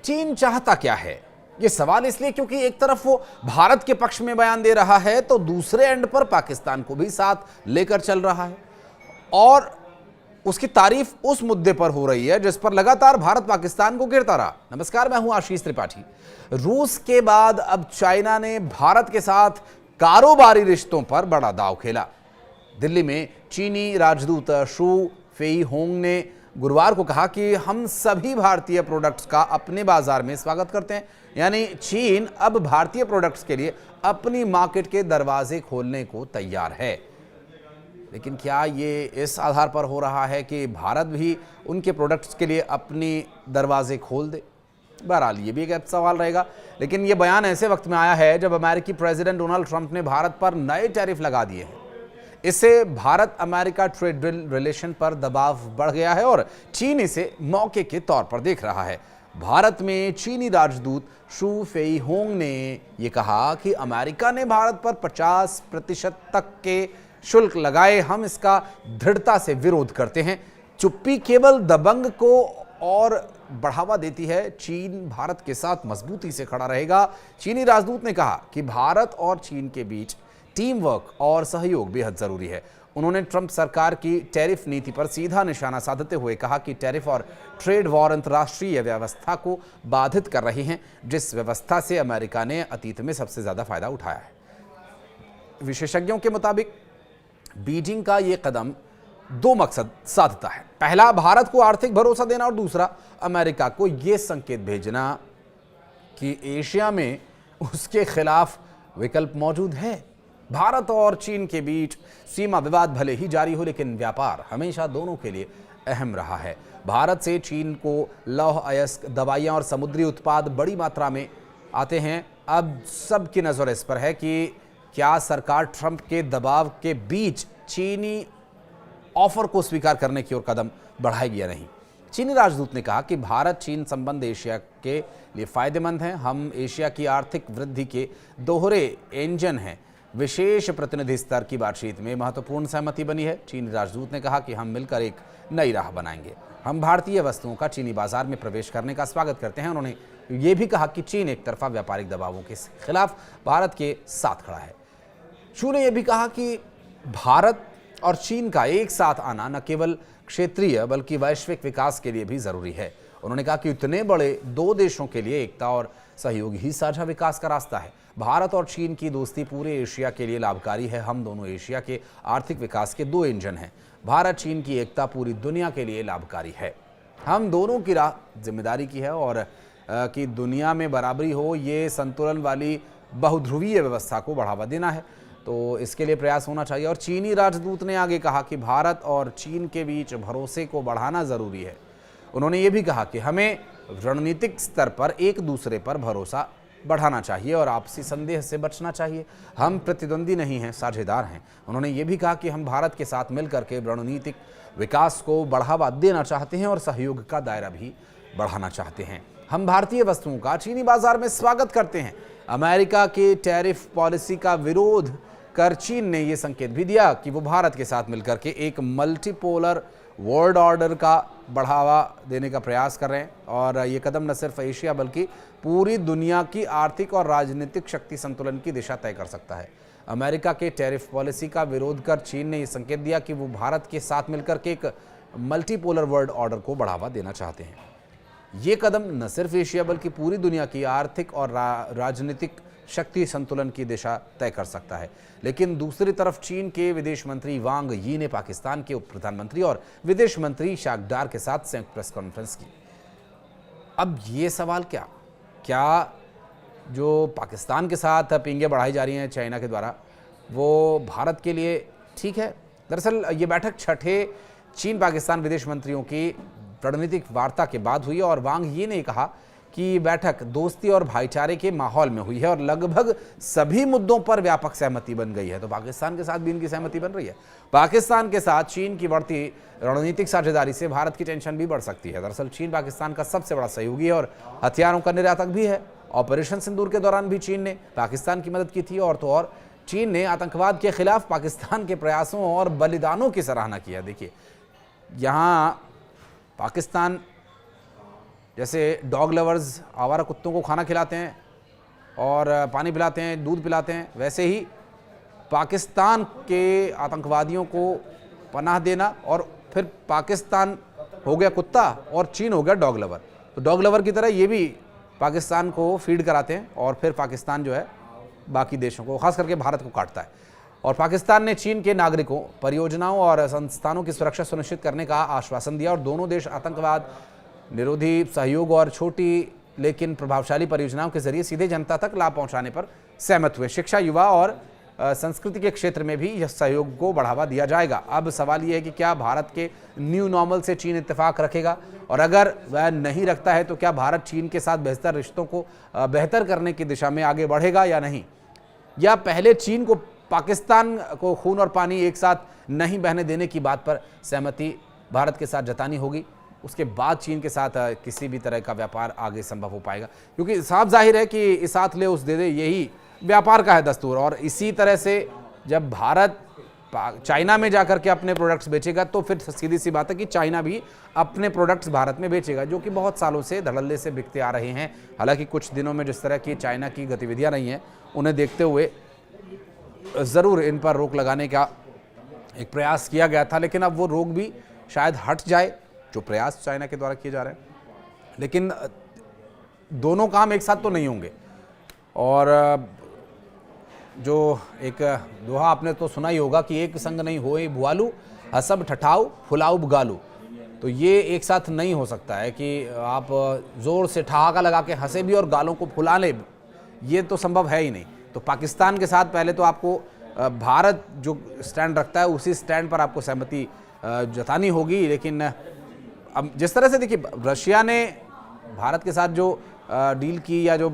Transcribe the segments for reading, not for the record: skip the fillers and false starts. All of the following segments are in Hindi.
चीन चाहता क्या है? ये सवाल इसलिए क्योंकि एक तरफ वो भारत के पक्ष में बयान दे रहा है तो दूसरे एंड पर पाकिस्तान को भी साथ लेकर चल रहा है और उसकी तारीफ उस मुद्दे पर हो रही है जिस पर लगातार भारत पाकिस्तान को घेरता रहा। नमस्कार, मैं हूं आशीष त्रिपाठी। रूस के बाद अब चाइना ने भारत के साथ कारोबारी रिश्तों पर बड़ा दांव खेला। दिल्ली में चीनी राजदूत शू फेईहोंग ने गुरुवार को कहा कि हम सभी भारतीय प्रोडक्ट्स का अपने बाजार में स्वागत करते हैं। यानी चीन अब भारतीय प्रोडक्ट्स के लिए अपनी मार्केट के दरवाजे खोलने को तैयार है। लेकिन क्या ये इस आधार पर हो रहा है कि भारत भी उनके प्रोडक्ट्स के लिए अपनी दरवाजे खोल दे? बहरहाल ये भी एक सवाल रहेगा। लेकिन ये बयान ऐसे वक्त में आया है जब अमेरिकी प्रेसिडेंट डोनाल्ड ट्रंप ने भारत पर नए टैरिफ लगा दिए हैं। इससे भारत अमेरिका ट्रेड रिलेशन पर दबाव बढ़ गया है और चीन इसे मौके के तौर पर देख रहा है। भारत में चीनी राजदूत शू फेईहोंग ने यह कहा कि अमेरिका ने भारत पर 50% तक के शुल्क लगाए, हम इसका दृढ़ता से विरोध करते हैं। चुप्पी केवल दबंग को और बढ़ावा देती है। चीन भारत के साथ मजबूती से खड़ा रहेगा। चीनी राजदूत ने कहा कि भारत और चीन के बीच टीम वर्क और सहयोग बेहद जरूरी है। उन्होंने ट्रंप सरकार की टैरिफ नीति पर सीधा निशाना साधते हुए कहा कि टैरिफ और ट्रेड वॉर अंतर्राष्ट्रीय व्यवस्था को बाधित कर रही हैं, जिस व्यवस्था से अमेरिका ने अतीत में सबसे ज्यादा फायदा उठाया है। विशेषज्ञों के मुताबिक बीजिंग का यह कदम दो मकसद साधता है। पहला, भारत को आर्थिक भरोसा देना और दूसरा, अमेरिका को यह संकेत भेजना कि एशिया में उसके खिलाफ विकल्प मौजूद है। भारत और चीन के बीच सीमा विवाद भले ही जारी हो, लेकिन व्यापार हमेशा दोनों के लिए अहम रहा है। भारत से चीन को लौह अयस्क, दवाइयां और समुद्री उत्पाद बड़ी मात्रा में आते हैं। अब सबकी नजर इस पर है कि क्या सरकार ट्रंप के दबाव के बीच चीनी ऑफर को स्वीकार करने की ओर कदम बढ़ाएगी या नहीं। चीनी राजदूत ने कहा कि भारत चीन संबंध एशिया के लिए फायदेमंद हैं। हम एशिया की आर्थिक वृद्धि के दोहरे इंजन हैं। विशेष प्रतिनिधि स्तर की बातचीत में महत्वपूर्ण सहमति बनी है। चीनी राजदूत ने कहा कि हम मिलकर एक नई राह बनाएंगे। हम भारतीय वस्तुओं का चीनी बाजार में प्रवेश करने का स्वागत करते हैं। उन्होंने ये भी कहा कि चीन एक तरफा व्यापारिक दबावों के खिलाफ भारत के साथ खड़ा है। शू ने यह भी कहा कि भारत और चीन का एक साथ आना न केवल क्षेत्रीय बल्कि वैश्विक विकास के लिए भी जरूरी है। उन्होंने कहा कि इतने बड़े दो देशों के लिए एकता और सहयोग ही साझा विकास का रास्ता है। भारत और चीन की दोस्ती पूरे एशिया के लिए लाभकारी है। हम दोनों एशिया के आर्थिक विकास के दो इंजन हैं। भारत चीन की एकता पूरी दुनिया के लिए लाभकारी है। हम दोनों की राह जिम्मेदारी की है और कि दुनिया में बराबरी हो, ये संतुलन वाली बहुध्रुवीय व्यवस्था को बढ़ावा देना है, तो इसके लिए प्रयास होना चाहिए। और चीनी राजदूत ने आगे कहा कि भारत और चीन के बीच भरोसे को बढ़ाना जरूरी है। उन्होंने ये भी कहा कि हमें रणनीतिक स्तर पर एक दूसरे पर भरोसा बढ़ाना चाहिए और आपसी संदेह से बचना चाहिए। हम प्रतिद्वंदी नहीं हैं, साझेदार हैं। उन्होंने ये भी कहा कि हम भारत के साथ मिलकर के रणनीतिक विकास को बढ़ावा देना चाहते हैं और सहयोग का दायरा भी बढ़ाना चाहते हैं। हम भारतीय वस्तुओं का चीनी बाजार में स्वागत करते हैं। अमेरिका के टैरिफ पॉलिसी का विरोध कर चीन ने यह संकेत भी दिया कि वो भारत के साथ मिलकर के एक मल्टीपोलर वर्ल्ड ऑर्डर का बढ़ावा देने का प्रयास कर रहे हैं और ये कदम न सिर्फ एशिया बल्कि पूरी दुनिया की आर्थिक और राजनीतिक शक्ति संतुलन की दिशा तय कर सकता है। अमेरिका के टैरिफ पॉलिसी का विरोध कर चीन ने यह संकेत दिया कि वो भारत के साथ मिलकर के एक मल्टीपोलर वर्ल्ड ऑर्डर को बढ़ावा देना चाहते हैं। ये कदम न सिर्फ एशिया बल्कि पूरी दुनिया की आर्थिक और राजनीतिक शक्ति संतुलन की दिशा तय कर सकता है। लेकिन दूसरी तरफ चीन के विदेश मंत्री वांग यी ने पाकिस्तान के उप प्रधानमंत्री और विदेश मंत्री शाकडार के साथ संयुक्त प्रेस कॉन्फ्रेंस की। अब ये सवाल क्या जो पाकिस्तान के साथ पिंगे बढ़ाई जा रही हैं चाइना के द्वारा, वो भारत के लिए ठीक है? दरअसल ये बैठक छठे चीन पाकिस्तान विदेश मंत्रियों की रणनीतिक वार्ता के बाद हुई और वांग यी ने कहा कि बैठक दोस्ती और भाईचारे के माहौल में हुई है और लगभग सभी मुद्दों पर व्यापक सहमति बन गई है। तो पाकिस्तान के साथ भी इनकी सहमति बन रही है। पाकिस्तान के साथ चीन की बढ़ती रणनीतिक साझेदारी से भारत की टेंशन भी बढ़ सकती है। दरअसल चीन पाकिस्तान का सबसे बड़ा सहयोगी है और हथियारों का निर्यातक भी है। ऑपरेशन सिंदूर के दौरान भी चीन ने पाकिस्तान की मदद की थी और तो और चीन ने आतंकवाद के खिलाफ पाकिस्तान के प्रयासों और बलिदानों की सराहना की है। देखिए, यहाँ पाकिस्तान जैसे डॉग लवर्स आवारा कुत्तों को खाना खिलाते हैं और पानी पिलाते हैं, दूध पिलाते हैं, वैसे ही पाकिस्तान के आतंकवादियों को पनाह देना, और फिर पाकिस्तान हो गया कुत्ता और चीन हो गया डॉग लवर। तो डॉग लवर की तरह ये भी पाकिस्तान को फीड कराते हैं और फिर पाकिस्तान जो है बाकी देशों को, खास करके भारत को काटता है। और पाकिस्तान ने चीन के नागरिकों, परियोजनाओं और संस्थानों की सुरक्षा सुनिश्चित करने का आश्वासन दिया और दोनों देश आतंकवाद निरोधी सहयोग और छोटी लेकिन प्रभावशाली परियोजनाओं के जरिए सीधे जनता तक लाभ पहुंचाने पर सहमत हुए। शिक्षा, युवा और संस्कृति के क्षेत्र में भी यह सहयोग को बढ़ावा दिया जाएगा। अब सवाल यह है कि क्या भारत के न्यू नॉर्मल से चीन इत्तेफाक रखेगा, और अगर वह नहीं रखता है तो क्या भारत चीन के साथ बेहतर रिश्तों को बेहतर करने की दिशा में आगे बढ़ेगा या नहीं, या पहले चीन को पाकिस्तान को खून और पानी एक साथ नहीं बहने देने की बात पर सहमति भारत के साथ जतानी होगी, उसके बाद चीन के साथ किसी भी तरह का व्यापार आगे संभव हो पाएगा। क्योंकि साफ जाहिर है कि इस हाथ ले उस दे दे, यही व्यापार का है दस्तूर। और इसी तरह से जब भारत चाइना में जाकर के अपने प्रोडक्ट्स बेचेगा तो फिर सीधी सी बात है कि चाइना भी अपने प्रोडक्ट्स भारत में बेचेगा, जो कि बहुत सालों से धड़ल्ले से बिकते आ रहे हैं। हालांकि कुछ दिनों में जिस तरह की चाइना की गतिविधियां रही हैं, उन्हें देखते हुए ज़रूर इन पर रोक लगाने का एक प्रयास किया गया था, लेकिन अब वो रोक भी शायद हट जाए, जो प्रयास चाइना के द्वारा किए जा रहे हैं। लेकिन दोनों काम एक साथ तो नहीं होंगे। और जो एक दोहा आपने तो सुना ही होगा कि एक संग नहीं होए भुआलू, हसब ठठाऊ फुलाऊ गालू। तो ये एक साथ नहीं हो सकता है कि आप ज़ोर से ठहाका लगा के हंसे भी और गालों को फुला ले, ये तो संभव है ही नहीं। तो पाकिस्तान के साथ पहले तो आपको भारत जो स्टैंड रखता है उसी स्टैंड पर आपको सहमति जतानी होगी। लेकिन अब जिस तरह से देखिए, रशिया ने भारत के साथ जो डील की या जो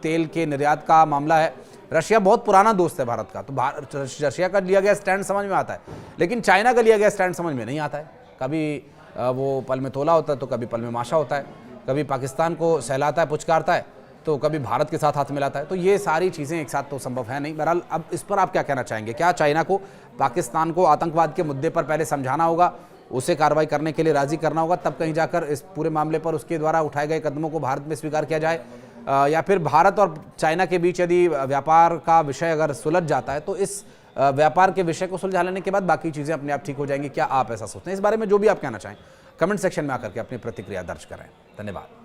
तेल के निर्यात का मामला है, रशिया बहुत पुराना दोस्त है भारत का, तो रशिया का लिया गया स्टैंड समझ में आता है, लेकिन चाइना का लिया गया स्टैंड समझ में नहीं आता है। कभी वो पल में तोला होता है तो कभी पल में माशा होता है, कभी पाकिस्तान को सहलाता है, पुचकारता है, तो कभी भारत के साथ हाथ मिलाता है। तो ये सारी चीज़ें एक साथ तो संभव है नहीं। बहरहाल अब इस पर आप क्या कहना चाहेंगे? क्या चाइना को पाकिस्तान को आतंकवाद के मुद्दे पर पहले समझाना होगा, उसे कार्रवाई करने के लिए राजी करना होगा, तब कहीं जाकर इस पूरे मामले पर उसके द्वारा उठाए गए कदमों को भारत में स्वीकार किया जाए, या फिर भारत और चाइना के बीच यदि व्यापार का विषय अगर सुलझ जाता है तो इस व्यापार के विषय को सुलझा लेने के बाद बाकी चीज़ें अपने आप ठीक हो जाएंगी? क्या आप ऐसा सोचते हैं? इस बारे में जो भी आप कहना चाहें कमेंट सेक्शन में आकर के अपनी प्रतिक्रिया दर्ज करें। धन्यवाद।